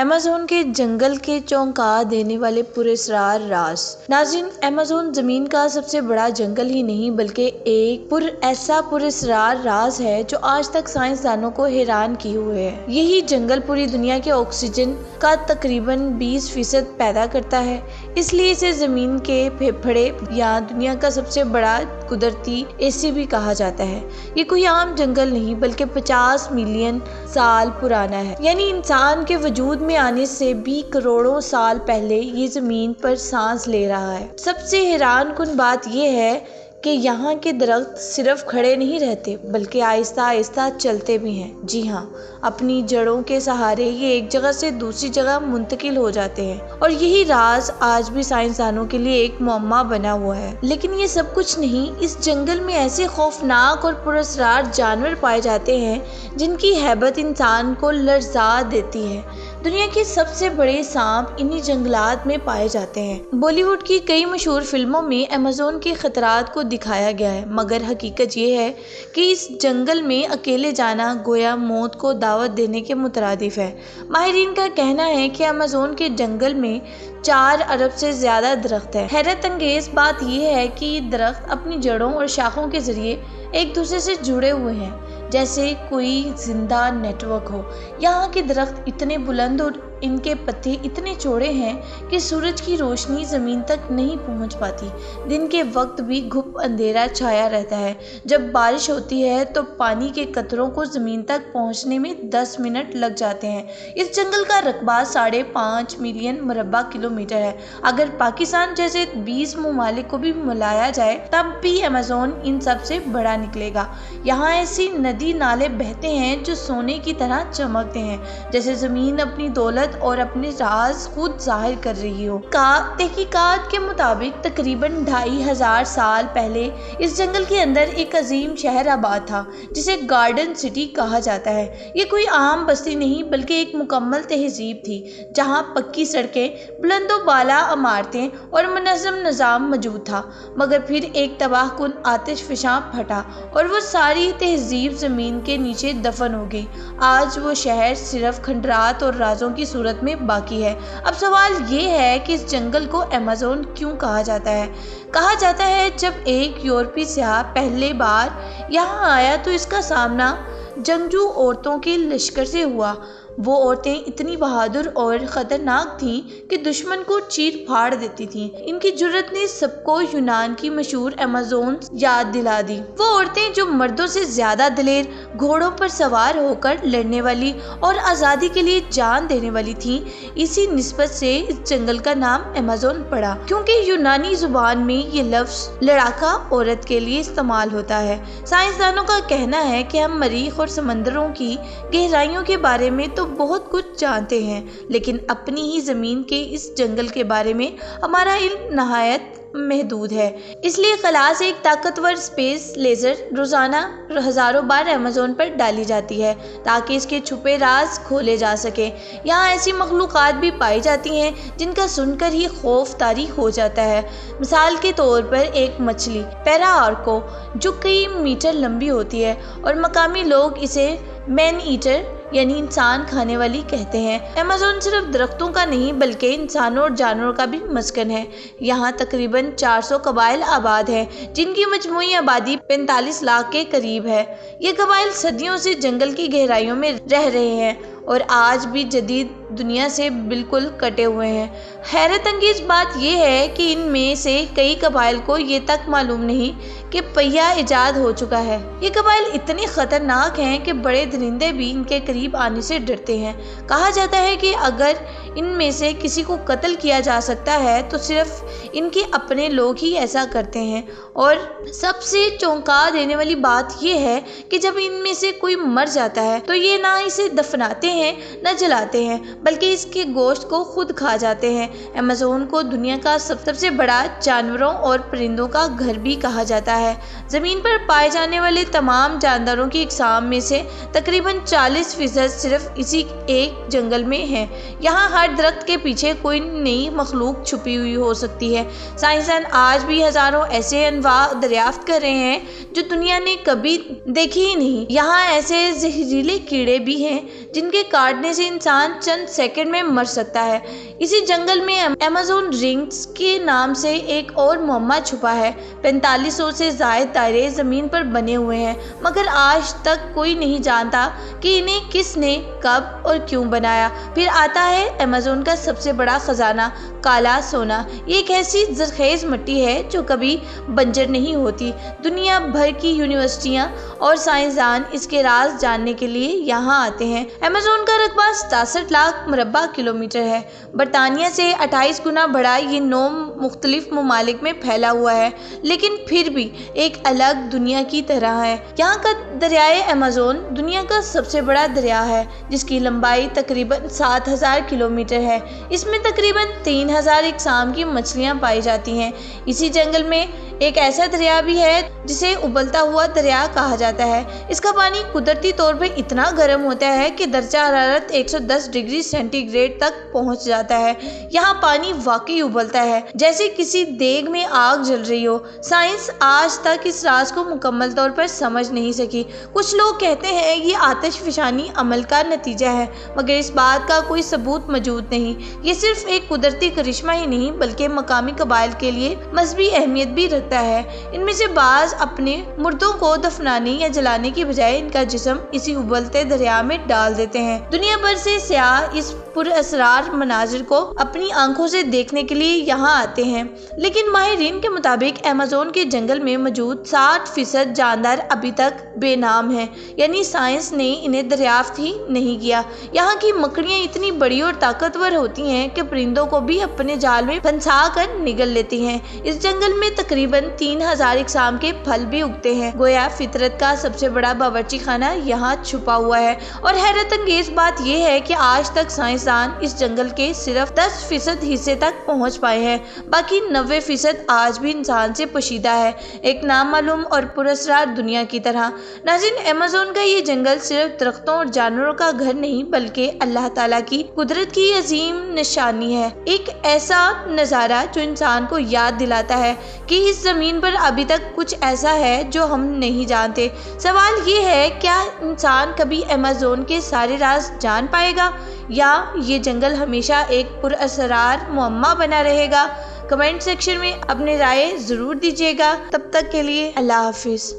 Amazon के जंगल के चौंका देने वाले पुरस्कार राज। नाज़रीन, अमेज़न जमीन का सबसे बड़ा जंगल ही नहीं बल्कि एक ऐसा पुरस्कार राज है जो आज तक साइंसदानों को हैरान किए हुए है। यही जंगल पूरी दुनिया के ऑक्सीजन का तकरीबन 20% पैदा करता है, इसलिए इसे जमीन के फेफड़े या दुनिया का सबसे बड़ा कुदरती एसी भी कहा जाता है। ये कोई आम जंगल नहीं बल्कि 50 मिलियन साल पुराना है, यानी इंसान के वजूद में आने से भी करोड़ों साल पहले ये जमीन पर सांस ले रहा है। सबसे हैरानकुन बात यह है कि यहाँ के दरख्त सिर्फ खड़े नहीं रहते बल्कि आहिस्ता आहिस्ता चलते भी हैं। जी हाँ, अपनी जड़ों के सहारे ये एक जगह से दूसरी जगह मुंतकिल हो जाते हैं और यही राज आज भी साइंसदानों के लिए एक मुअम्मा बना हुआ है। लेकिन ये सब कुछ नहीं, इस जंगल में ऐसे खौफनाक और पुरस्कार जानवर पाए जाते हैं जिनकी हैबत इंसान को लर्जा देती है। दुनिया के सबसे बड़े सांप इन्हीं जंगलात में पाए जाते हैं। बॉलीवुड की कई मशहूर फिल्मों में अमेज़न के खतरात को दिखाया गया है, मगर हकीकत ये है कि इस जंगल में अकेले जाना गोया मौत को दावत देने के मुतरादिफ है। माहिरीन का कहना है कि अमेज़न के जंगल में 4 अरब से ज्यादा दरख्त है। हैरत अंगेज बात यह है कि ये दरख्त अपनी जड़ों और शाखों के जरिए एक दूसरे से जुड़े हुए हैं, जैसे कोई जिंदा नेटवर्क हो। यहाँ के दरख्त इतने बुलंद और इनके पत्ते इतने चौड़े हैं कि सूरज की रोशनी ज़मीन तक नहीं पहुँच पाती। दिन के वक्त भी घुप अंधेरा छाया रहता है। जब बारिश होती है तो पानी के कतरों को ज़मीन तक पहुँचने में 10 मिनट लग जाते हैं। इस जंगल का रकबा 5.5 मिलियन मुरब्बा किलोमीटर है। अगर पाकिस्तान जैसे 20 ममालिक को भी मिलाया जाए तब भी अमेज़न इन सब से बड़ा निकलेगा। यहाँ ऐसी नदी नाले बहते हैं जो सोने की तरह चमकते हैं, जैसे ज़मीन अपनी दौलत और अपने राज खुद जाहिर कर रही हो। तहकीकात के मुताबिक तकरीबन 2500 साल पहले इस जंगल के अंदर एक अजीम शहर आबाद था जिसे गार्डन सिटी कहा जाता है। ये कोई आम बस्ती नहीं बल्कि एक मुकम्मल तहजीब थी जहाँ पक्की सड़कें, बुलंदो बाला इमारतें और मुनज़्ज़म निज़ाम मौजूद था। मगर फिर एक तबाहकुन आतिश फिशां फटा और वो सारी तहजीब ज़मीन के नीचे दफन हो गई। आज वो शहर सिर्फ खंडरात और राजों की सूरत में बाकी है। अब सवाल ये है कि इस जंगल को अमेज़न क्यों कहा जाता है? कहा जाता है जब एक यूरोपीय सयाह पहली बार यहाँ आया तो इसका सामना जंगजू औरतों के लश्कर से हुआ। वो औरतें इतनी बहादुर और ख़तरनाक थीं कि दुश्मन को चीर फाड़ देती थीं। इनकी जुर्रत ने सबको यूनान की मशहूर अमेज़न याद दिला दी। वो औरतें जो मर्दों से ज़्यादा दिलेर, घोड़ों पर सवार होकर लड़ने वाली और आज़ादी के लिए जान देने वाली थीं। इसी निस्बत से इस जंगल का नाम अमेज़न पड़ा, क्योंकि यूनानी ज़ुबान में ये लफ्ज़ लड़ाका औरत के लिए इस्तेमाल होता है। साइंसदानों का कहना है कि हम मरीख और समंदरों की गहराइयों के बारे में तो बहुत कुछ जानते हैं, लेकिन अपनी ही ज़मीन के इस जंगल के बारे में हमारा इल्म नहायत महदूद है। इसलिए खला से एक ताकतवर स्पेस लेज़र रोज़ाना हज़ारों बार अमेज़न पर डाली जाती है ताकि इसके छुपे राज खोले जा सके। यहाँ ऐसी मखलूक़ात भी पाई जाती हैं जिनका सुनकर ही खौफ तारी हो जाता है। मिसाल के तौर पर एक मछली पैराआर्को जो कई मीटर लंबी होती है और मकामी लोग इसे मैन ईटर यानी इंसान खाने वाली कहते हैं। अमेज़न सिर्फ दरख्तों का नहीं बल्कि इंसानों और जानवरों का भी मस्कन है। यहाँ तकरीबन 400 कबाइल आबाद हैं जिनकी मजमूई आबादी 45 लाख के करीब है। ये कबाइल सदियों से जंगल की गहराइयों में रह रहे हैं और आज भी जदीद दुनिया से बिल्कुल कटे हुए हैं। हैरत अंगेज बात यह है कि इनमें से कई कबाइल को ये तक मालूम नहीं कि पहिया इजाद हो चुका है। ये कबाइल इतने खतरनाक हैं कि बड़े दरिंदे भी इनके करीब आने से डरते हैं। कहा जाता है कि अगर इनमें से किसी को कत्ल किया जा सकता है तो सिर्फ इनके अपने लोग ही ऐसा करते हैं। और सबसे चौंका देने वाली बात यह है कि जब इनमें से कोई मर जाता है तो ये ना इसे दफनाते हैं न जलाते हैं बल्कि इसके गोश्त को खुद खा जाते हैं। अमेज़न को दुनिया का सबसे बड़ा जानवरों और परिंदों का घर भी कहा जाता है। ज़मीन पर पाए जाने वाले तमाम जानदारों की इकसाम में से तकरीबन 40% सिर्फ इसी एक जंगल में है। यहाँ हर दरख्त के पीछे कोई नई मखलूक छुपी हुई हो सकती है। साइंसदान आज भी हज़ारों ऐसे अनवा दरियाफ्त कर रहे हैं जो दुनिया ने कभी देखी ही नहीं। यहाँ ऐसे जहरीले कीड़े भी हैं जिनके काटने से इंसान चंद सेकंड में मर सकता है। इसी जंगल में अमेज़न रिंग्स के नाम से एक और मुअम्मा छुपा है। 4500 से ज़ायद दायरे ज़मीन पर बने हुए हैं, मगर आज तक कोई नहीं जानता कि इन्हें किसने, कब और क्यों बनाया। फिर आता है अमेज़न का सबसे बड़ा खजाना, काला सोना। ये एक ऐसी जरखेज़ मिट्टी है जो कभी बंजर नहीं होती। दुनिया भर की यूनिवर्सिटियां और साइंसदान इसके राज जानने के लिए यहाँ आते हैं। अमेज़न का रकबा 67 लाख मुरब्बा किलोमीटर है। बरतानिया से 28 गुना बड़ा ये 9 मुख्तलिफ ममालिक में फैला हुआ है, लेकिन फिर भी एक अलग दुनिया की तरह है। यहाँ का दरियाए अमेज़न दुनिया का सबसे बड़ा दरिया है, जिसकी लंबाई तकरीबन 7000 किलोमीटर है। इसमें तकरीबन 3000 इकसाम की मछलियाँ पाई जाती हैं। इसी जंगल में एक ऐसा दरिया भी है जिसे उबलता हुआ दरिया कहा जाता है। इसका पानी कुदरती तौर पर इतना गर्म होता है कि दर्जा हरारत 110 डिग्री सेंटीग्रेड तक पहुंच जाता है। यहाँ पानी वाकई उबलता है, जैसे किसी देग में आग जल रही हो। साइंस आज तक इस राज को मुकम्मल तौर पर समझ नहीं सकी। कुछ लोग कहते हैं ये आतिशफशानी अमल का नतीजा है, मगर इस बात का कोई सबूत मौजूद नहीं। ये सिर्फ एक कुदरती करिश्मा ही नहीं, बल्कि मकामी कबाइल के लिए मजहबी अहमियत भी रखता है। इनमें से बाज अपने मुर्दों को दफनाने या जलाने की बजाय इनका जिस्म इसी उबलते दरिया में डाल देते हैं। दुनिया भर से सयाह इस पुरअसरार मनाजिर को अपनी आंखों से देखने के लिए यहाँ आते हैं, लेकिन माहिरीन के मुताबिक अमेज़न के जंगल में मौजूद 60% जानदार अभी तक बेनाम हैं, यानी साइंस ने इन्हें दरियाफ्त ही नहीं किया। यहाँ की मकड़ियाँ इतनी बड़ी और ताकतवर होती हैं कि परिंदों को भी अपने जाल में फंसा कर निगल लेती हैं। इस जंगल में तकरीबन 3000 इकसाम के फल भी उगते हैं। गोया फितरत का सबसे बड़ा बावर्ची खाना यहाँ छुपा हुआ है। और हैरत अंगेज बात यह है कि आज तक साइंसदान इस जंगल के सिर्फ 10% हिस्से तक पहुँच पाए हैं, बाकी 90% आज भी इंसान से पोशीदा है, एक नामालूम और पुरअसरार दुनिया की तरह। नाज़रीन, अमेज़न का ये जंगल सिर्फ दरख्तों और जानवरों का घर नहीं, बल्कि अल्लाह ताला की कुदरत की अजीम निशानी है। एक ऐसा नज़ारा जो इंसान को याद दिलाता है कि इस ज़मीन पर अभी तक कुछ ऐसा है जो हम नहीं जानते। सवाल ये है, क्या इंसान कभी अमेज़न के सारे राज जान पाएगा, या ये जंगल हमेशा एक पुरअसरार मुअम्मा बना रहेगा? कमेंट सेक्शन में अपनी राय ज़रूर दीजिएगा। तब तक के लिए अल्लाह हाफिज़।